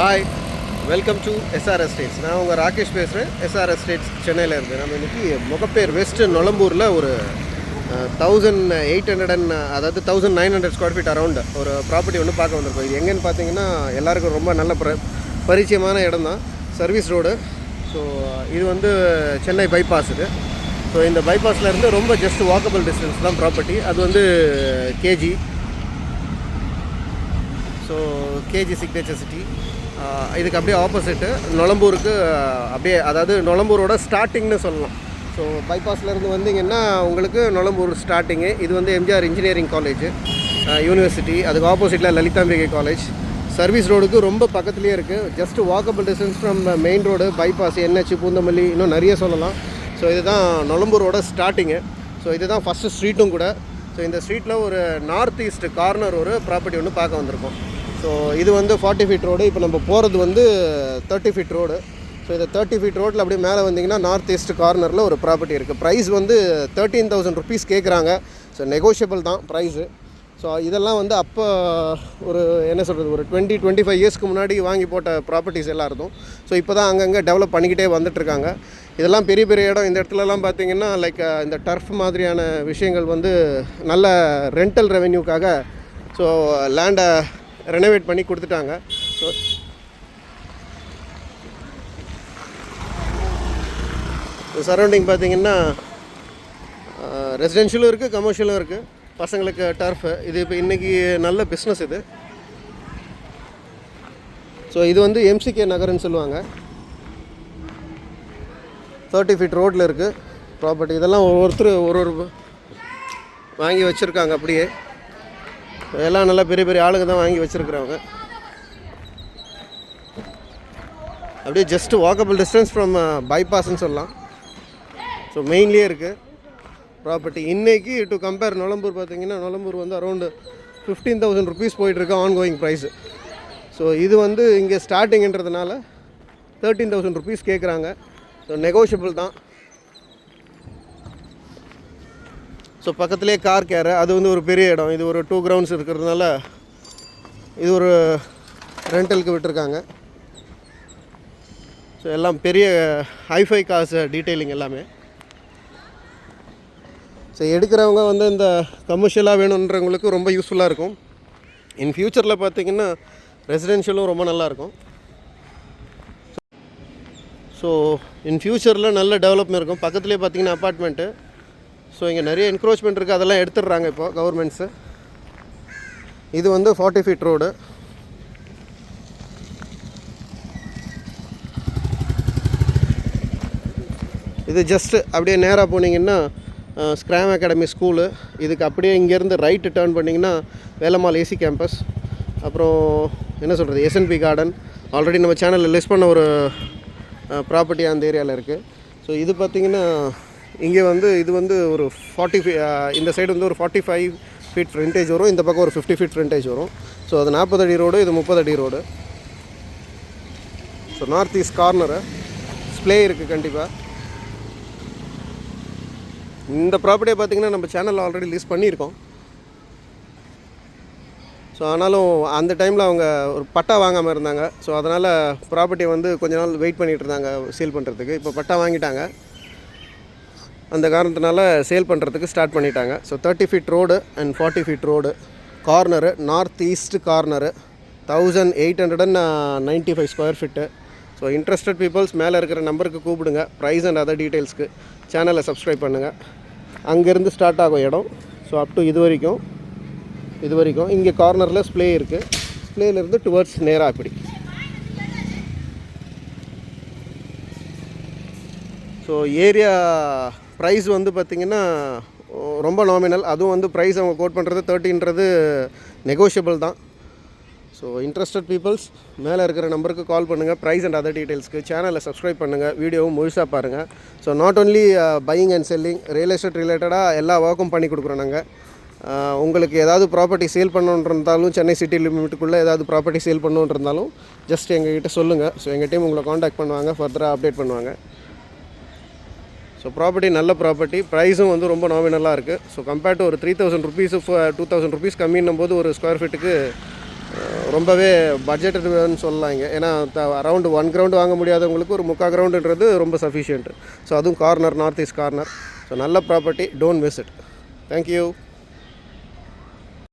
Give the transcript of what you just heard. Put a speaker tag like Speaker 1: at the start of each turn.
Speaker 1: Hi, welcome to SR estates. நான் உங்கள் ராகேஷ் பேசுகிறேன். எஸ்ஆர் எஸ்டேட்ஸ் சென்னையில் இருந்து. நம்ம இன்றைக்கி முகப்பேர் வெஸ்ட் நொளம்பூரில் ஒரு 1800 அதாவது 1900 ஸ்கொயர் ஃபீட் அரௌண்ட் ஒரு ப்ராப்பர்ட்டி ஒன்று பார்க்க வந்திருக்கோம். இது எங்கேன்னு பார்த்தீங்கன்னா எல்லாருக்கும் ரொம்ப நல்ல பரிச்சயமான இடம் தான், சர்வீஸ் ரோடு. ஸோ இது வந்து சென்னை பைபாஸ் இது. ஸோ இந்த பைபாஸ்லேருந்து ரொம்ப ஜஸ்ட் வாக்கபிள் டிஸ்டன்ஸ் தான் ப்ராப்பர்ட்டி. அது வந்து KG. So KG signature city. இதுக்கு அப்படியே ஆப்போசிட்டு நொளம்பூருக்கு அப்படியே, அதாவது நொளம்பூரோட ஸ்டார்டிங்னு சொல்லலாம். ஸோ பைபாஸ்லேருந்து வந்தீங்கன்னா உங்களுக்கு நொளம்பூர் ஸ்டார்டிங்கு. இது வந்து எம்ஜிஆர் இன்ஜினியரிங் காலேஜ் யூனிவர்சிட்டி. அதுக்கு ஆப்போசிட்டில் லலிதாம்பிகை காலேஜ். சர்வீஸ் ரோடுக்கு ரொம்ப பக்கத்துலேயே இருக்குது. Just walkable distance from main road, bypass, NH, Poonamallee, இன்னும் நிறைய சொல்லலாம். ஸோ இதுதான் நொளம்பூரோட ஸ்டார்டிங்கு. ஸோ இதுதான் ஃபஸ்ட்டு ஸ்ட்ரீட்டும் கூட. ஸோ இந்த ஸ்ட்ரீட்டில் ஒரு நார்த் ஈஸ்ட் கார்னர் ஒரு ப்ராப்பர்ட்டி ஒன்று பார்க்க வந்திருக்கோம். ஸோ இது வந்து 40 ஃபீட் ரோடு. இப்போ நம்ம போகிறது வந்து 30 ஃபீட் ரோடு. ஸோ இந்த 30 ஃபீட் ரோட்டில் அப்படியே மேலே வந்தீங்கன்னா நார்த் ஈஸ்ட் கார்னரில் ஒரு ப்ராப்பர்ட்டி இருக்குது. ப்ரைஸ் வந்து 13,000 ருபீஸ் கேட்குறாங்க. ஸோ நெகோஷியபிள் தான் ப்ரைஸு. ஸோ இதெல்லாம் வந்து அப்போ ஒரு என்ன சொல்கிறது, ஒரு 20-25 இயர்ஸ்க்கு முன்னாடி வாங்கி போட்ட ப்ராப்பர்ட்டிஸ் எல்லாம் இருக்கும். ஸோ இப்போ தான் அங்கங்கே டெவலப் பண்ணிக்கிட்டே வந்துட்டுருக்காங்க. இதெல்லாம் பெரிய பெரிய இடம். இந்த இடத்துலலாம் பார்த்திங்கன்னா லைக் இந்த டர்ஃப் மாதிரியான விஷயங்கள் வந்து நல்ல ரெண்டல் ரெவென்யூக்காக ஸோ லேண்டை ரெனோவேட் பண்ணி கொடுத்துட்டாங்க. ஸோ சரௌண்டிங் பார்த்திங்கன்னா ரெசிடென்ஷியலும் இருக்குது, கமர்ஷியலும் இருக்குது. பசங்களுக்கு டர்ஃபு இது இப்போ இன்றைக்கி நல்ல பிஸ்னஸ் இது. ஸோ இது வந்து எம்சிகே நகர்னு சொல்லுவாங்க. 30 ஃபீட் ரோட்டில் இருக்குது ப்ராப்பர்ட்டி. இதெல்லாம் ஒவ்வொருத்தர் ஒரு வாங்கி வச்சுருக்காங்க. அப்படியே எல்லாம் நல்லா பெரிய பெரிய ஆளுங்க தான் வாங்கி வச்சுருக்குறவங்க. அப்படியே ஜஸ்ட் வாக்கபிள் டிஸ்டன்ஸ் ஃப்ரம் பைபாஸ்ன்னு சொல்லலாம். ஸோ மெயின்லேயே இருக்குது ப்ராப்பர்ட்டி. இன்றைக்கி டு கம்பேர் நொளம்பூர் பார்த்திங்கன்னா, நொளம்பூர் வந்து அரௌண்டு 15,000 ருபீஸ் போயிட்டுருக்கு ஆன்கோயிங் ப்ரைஸு. ஸோ இது வந்து இங்கே ஸ்டார்டிங்கிறதுனால 13,000 ருபீஸ் கேட்குறாங்க. ஸோ நெகோஷியபிள் தான். ஸோ பக்கத்துலேயே கார் கேரு, அது வந்து ஒரு பெரிய இடம். இது ஒரு 2 கிரவுண்ட்ஸ் இருக்கிறதுனால இது ஒரு ரெண்டலுக்கு விட்டுருக்காங்க. ஸோ எல்லாம் பெரிய ஹைஃபை காசு டீட்டெயிலிங் எல்லாமே. ஸோ எடுக்கிறவங்க வந்து இந்த கமர்ஷியலாக வேணுன்றவங்களுக்கு ரொம்ப யூஸ்ஃபுல்லாக இருக்கும். இன் ஃப்யூச்சரில் பார்த்திங்கன்னா ரெசிடென்ஷியலும் ரொம்ப நல்லாயிருக்கும். ஸோ இன் ஃப்யூச்சரில் நல்ல டெவலப்மெண்ட் இருக்கும். பக்கத்துலேயே பார்த்திங்கன்னா அப்பார்ட்மெண்ட்டு. ஸோ இங்கே நிறைய என்க்ரோச்மெண்ட் இருக்குது, அதெல்லாம் எடுத்துடுறாங்க இப்போ கவர்மெண்ட்ஸு. இது வந்து 40 ஃபீட் ரோடு. இது ஜஸ்ட்டு அப்படியே நேராக போனீங்கன்னா ஸ்க்ராம் அகாடமி ஸ்கூலு. இதுக்கு அப்படியே இங்கேருந்து ரைட்டு டேர்ன் பண்ணிங்கன்னா வேலம்மாள் ஏசி கேம்பஸ். அப்புறம் என்ன சொல்கிறது, எஸ்என்பி கார்டன். ஆல்ரெடி நம்ம சேனலில் லிஸ்ட் பண்ண ஒரு ப்ராப்பர்ட்டி அந்த ஏரியாவில் இருக்குது. ஸோ இது பார்த்திங்கன்னா இங்கே வந்து இது வந்து ஒரு 40 இந்த சைடு வந்து ஒரு 45 ஃபீட் ஃப்ரண்டேஜ் வரும். இந்த பக்கம் ஒரு 50 ஃபீட் ஃப்ரண்டேஜ் வரும். ஸோ அது 40 அடி ரோடு, இது 30 அடி road. So north east corner splay இருக்குது கண்டிப்பாக. இந்த ப்ராப்பர்ட்டியை பார்த்திங்கன்னா நம்ம சேனலில் ஆல்ரெடி லிஸ்ட் பண்ணியிருக்கோம். ஸோ ஆனாலும் அந்த டைமில் அவங்க ஒரு பட்டா வாங்காமல் இருந்தாங்க. ஸோ அதனால் ப்ராப்பர்ட்டியை வந்து கொஞ்ச நாள் வெயிட் பண்ணிகிட்டு இருந்தாங்க சேல் பண்ணுறதுக்கு. இப்போ பட்டா வாங்கிட்டாங்க. அந்த காரணத்தினால சேல் பண்ணுறதுக்கு ஸ்டார்ட் பண்ணிட்டாங்க. So 30 feet road and 40 feet road corner, north east corner, 1895 square feet. So interested peoples மேலே இருக்கிற நம்பருக்கு கூப்பிடுங்க. ப்ரைஸ் அண்ட் அதர் டீட்டெயில்ஸ்க்கு சேனலை சப்ஸ்கிரைப் பண்ணுங்கள். அங்கேருந்து ஸ்டார்ட் ஆகும் இடம். ஸோ அப் டு இது வரைக்கும் இங்கே கார்னரில் ஸ்ப்ளே இருக்குது. ஸ்ப்ளேலேருந்து டுவர்ட்ஸ் நேராக இப்படி. ஸோ ஏரியா ப்ரைஸ் வந்து பார்த்திங்கன்னா ரொம்ப நாமினல். அதுவும் வந்து ப்ரைஸ் அவங்க கோட் பண்ணுறது 30ன்றது நெகோஷியபிள் தான். ஸோ இன்ட்ரெஸ்டட் பீப்புள்ஸ் மேலே இருக்கிற நம்பருக்கு கால் பண்ணுங்கள். ப்ரைஸ் அண்ட் அதர் டீட்டெயில்ஸ்க்கு சேனலை சப்ஸ்கிரைப் பண்ணுங்கள். வீடியோவும் முழுசாக பாருங்கள். So not only buying and selling, real estate ரிலேட்டடாக எல்லா ஒர்க்கும் பண்ணி கொடுக்குறோம் நாங்கள். உங்களுக்கு ஏதாவது ப்ராப்பர்ட்டி சேல் பண்ணணுன்றிருந்தாலும், சென்னை சிட்டி லிமிட்டுக்குள்ளே ஏதாவது ப்ராப்பர்ட்டி சேல் பண்ணணுன்றிருந்தாலும் ஜஸ்ட் எங்ககிட்ட சொல்லுங்கள். ஸோ எங்கள் டீம் உங்களை காண்டாக்ட் பண்ணுவாங்க, ஃபர்தராக அப்டேட் பண்ணுவாங்க. ஸோ ப்ராப்பர்ட்டி நல்ல ப்ராப்பர்ட்டி, ப்ரைஸும் வந்து ரொம்ப நாமினலாக இருக்குது. ஸோ கம்பேர்ட் டு ஒரு 3,000 ருபீஸு 2,000 ருபீஸ் கம்மின்னும் போது ஒரு ஸ்கொயர் ஃபீட்டுக்கு ரொம்பவே பட்ஜெட்டுன்னு சொல்லலாம் இங்கே. ஏன்னா அரௌண்டு 1 கிரவுண்டு வாங்க முடியாதவங்களுக்கு ஒரு 3/4 கிரவுண்டுன்றது ரொம்ப சஃபிஷியன்ட்டு. ஸோ அதுவும் corner, north east corner. So நல்ல property, don't miss it. Thank you.